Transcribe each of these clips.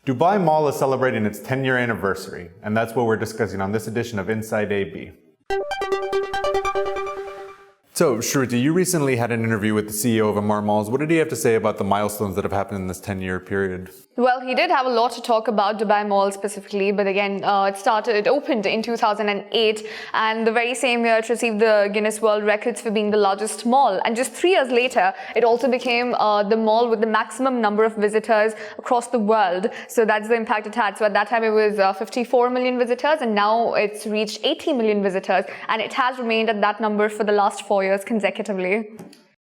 Dubai Mall is celebrating its 10-year anniversary, and that's what we're discussing on this edition of Inside AB. So, Sruthi, you recently had an interview with the CEO of Emaar Malls. What did he have to say about the milestones that have happened in this 10-year period? Well, he did have a lot to talk about Dubai Mall specifically, but again, it opened in 2008, and the very same year it received the Guinness World Records for being the largest mall. And just 3 years later, it also became the mall with the maximum number of visitors across the world. So that's the impact it had. So at that time, it was 54 million visitors, and now it's reached 80 million visitors, and it has remained at that number for the last 4 years consecutively.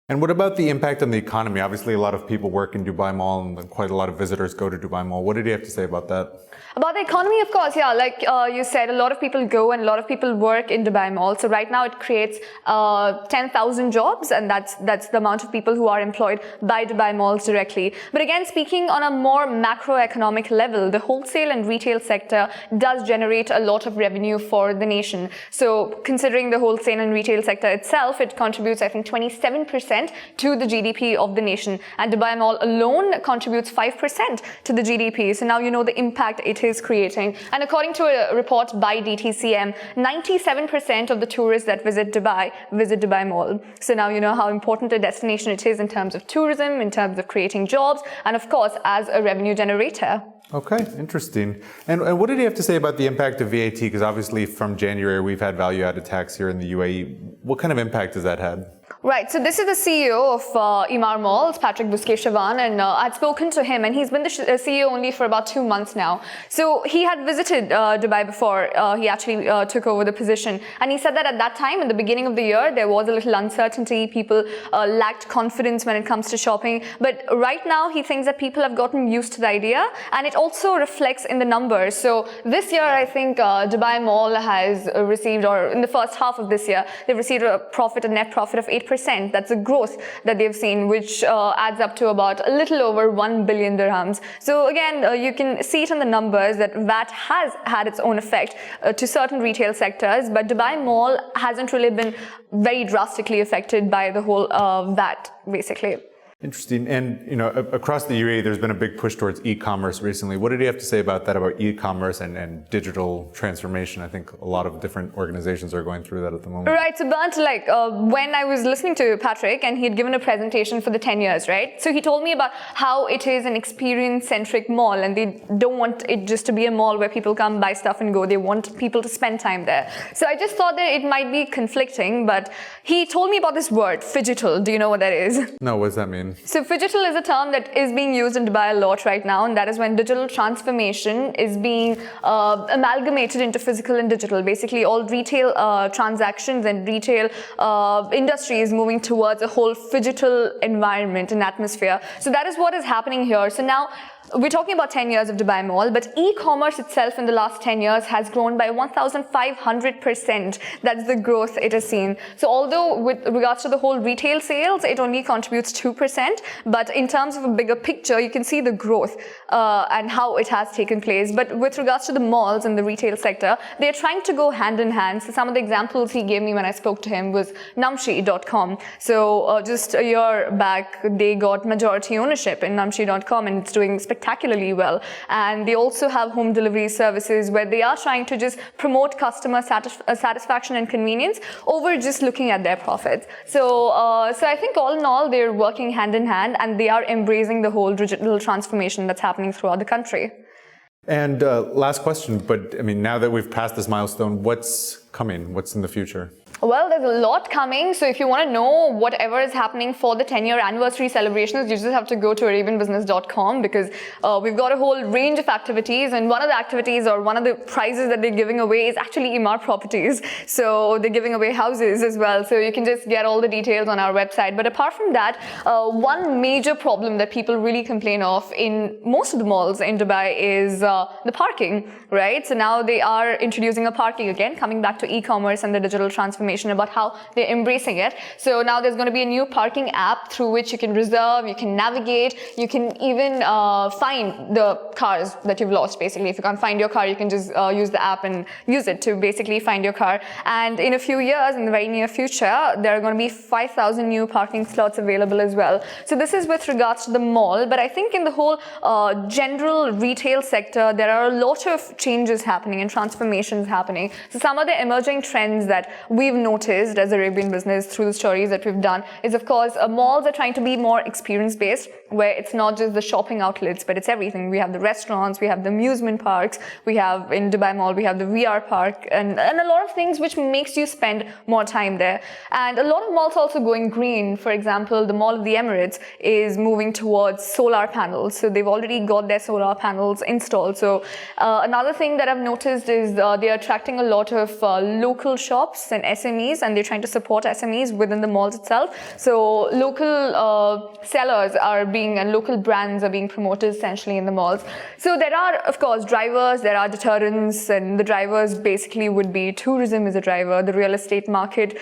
And what about the impact on the economy? Obviously, a lot of people work in Dubai Mall and quite a lot of visitors go to Dubai Mall. What did he have to say about that? About the economy, of course, yeah, like you said, a lot of people go and a lot of people work in Dubai Mall. So right now it creates 10,000 jobs, and that's the amount of people who are employed by Dubai Malls directly. But again, speaking on a more macroeconomic level, the wholesale and retail sector does generate a lot of revenue for the nation. So considering the wholesale and retail sector itself, it contributes, I think, 27% to the GDP of the nation. And Dubai Mall alone contributes 5% to the GDP. So now you know the impact it is creating. And according to a report by DTCM, 97% of the tourists that visit Dubai Mall. So now you know how important a destination it is in terms of tourism, in terms of creating jobs, and of course as a revenue generator. Okay, interesting. And what did he have to say about the impact of VAT? Because obviously from January we've had value-added tax here in the UAE. What kind of impact has that had? Right, so this is the CEO of Emaar Malls, Patrick Bousquet-Chavanne, and I'd spoken to him, and he's been the CEO only for about 2 months now. So he had visited Dubai before he actually took over the position, and he said that at that time, in the beginning of the year, there was a little uncertainty. People lacked confidence when it comes to shopping, but right now he thinks that people have gotten used to the idea, and it also reflects in the numbers. So this year, I think Dubai Mall has received, or in the first half of this year, they've received a net profit of 8%. That's a growth that they've seen, which adds up to about a little over 1 billion dirhams. So again, you can see it in the numbers that VAT has had its own effect to certain retail sectors, but Dubai Mall hasn't really been very drastically affected by the whole VAT, basically. Interesting. And, you know, across the UAE, there's been a big push towards e-commerce recently. What did he have to say about that, about e-commerce and digital transformation? I think a lot of different organizations are going through that at the moment. Right. So, Bernd, when I was listening to Patrick and he had given a presentation for the 10 years, right? So he told me about how it is an experience-centric mall, and they don't want it just to be a mall where people come, buy stuff and go. They want people to spend time there. So I just thought that it might be conflicting, but he told me about this word, phygital. Do you know what that is? No, what does that mean? So phygital is a term that is being used in Dubai a lot right now, and that is when digital transformation is being amalgamated into physical and digital. Basically, all retail transactions and retail industry is moving towards a whole phygital environment and atmosphere. So that is what is happening here. So now, we're talking about 10 years of Dubai Mall, but e-commerce itself in the last 10 years has grown by 1,500%. That's the growth it has seen. So although with regards to the whole retail sales, it only contributes 2%, but in terms of a bigger picture, you can see the growth and how it has taken place. But with regards to the malls and the retail sector, they're trying to go hand in hand. So some of the examples he gave me when I spoke to him was Namshi.com. So just a year back, they got majority ownership in Namshi.com, and it's doing spectacularly well. And they also have home delivery services where they are trying to just promote customer satisfaction and convenience over just looking at their profits. So I think all in all, they're working hand in hand, and they are embracing the whole digital transformation that's happening throughout the country. And last question, but I mean, now that we've passed this milestone, what's coming? What's in the future? Well, there's a lot coming. So if you want to know whatever is happening for the 10-year anniversary celebrations, you just have to go to arabianbusiness.com, because we've got a whole range of activities. And one of the activities, or one of the prizes that they're giving away, is actually Emaar Properties. So they're giving away houses as well. So you can just get all the details on our website. But apart from that, one major problem that people really complain of in most of the malls in Dubai is the parking, right? So now they are introducing a parking again, coming back to e-commerce and the digital transformation. information about how they're embracing it. So now there's going to be a new parking app through which you can reserve, you can navigate, you can even find the cars that you've lost. Basically, if you can't find your car, you can just use the app and use it to basically find your car. And in a few years, in the very near future, there are going to be 5,000 new parking slots available as well. So this is with regards to the mall, but I think in the whole general retail sector, there are a lot of changes happening and transformations happening. So some of the emerging trends that we've noticed as Arabian business through the stories that we've done is, of course, malls are trying to be more experience-based, where it's not just the shopping outlets, but it's everything. We have the restaurants, we have the amusement parks, we have in Dubai Mall, we have the VR park, and a lot of things which makes you spend more time there. And a lot of malls also going green. For example, the Mall of the Emirates is moving towards solar panels. So they've already got their solar panels installed. So another thing that I've noticed is they're attracting a lot of local shops and SMEs, and they're trying to support SMEs within the malls itself. So local sellers are being, and local brands are being promoted essentially in the malls. So there are, of course, drivers, there are deterrents, and the drivers basically would be tourism is a driver, the real estate market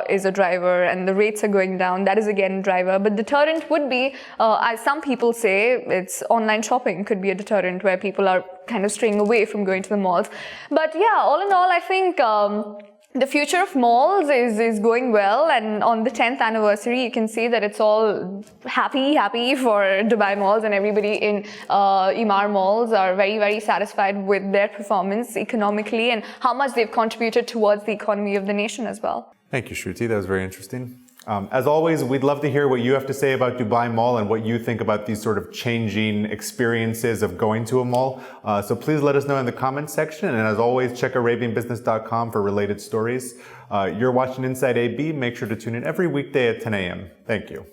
is a driver, and the rates are going down. That is again a driver. But deterrent would be, as some people say, it's online shopping could be a deterrent where people are kind of straying away from going to the malls. But yeah, all in all, I think the future of malls is going well, and on the 10th anniversary, you can see that it's all happy for Dubai Malls, and everybody in Emaar Malls are very, very satisfied with their performance economically and how much they've contributed towards the economy of the nation as well. Thank you, Sruthi. That was very interesting. As always, we'd love to hear what you have to say about Dubai Mall and what you think about these sort of changing experiences of going to a mall. So please let us know in the comments section. And as always, check ArabianBusiness.com for related stories. You're watching Inside AB. Make sure to tune in every weekday at 10 a.m. Thank you.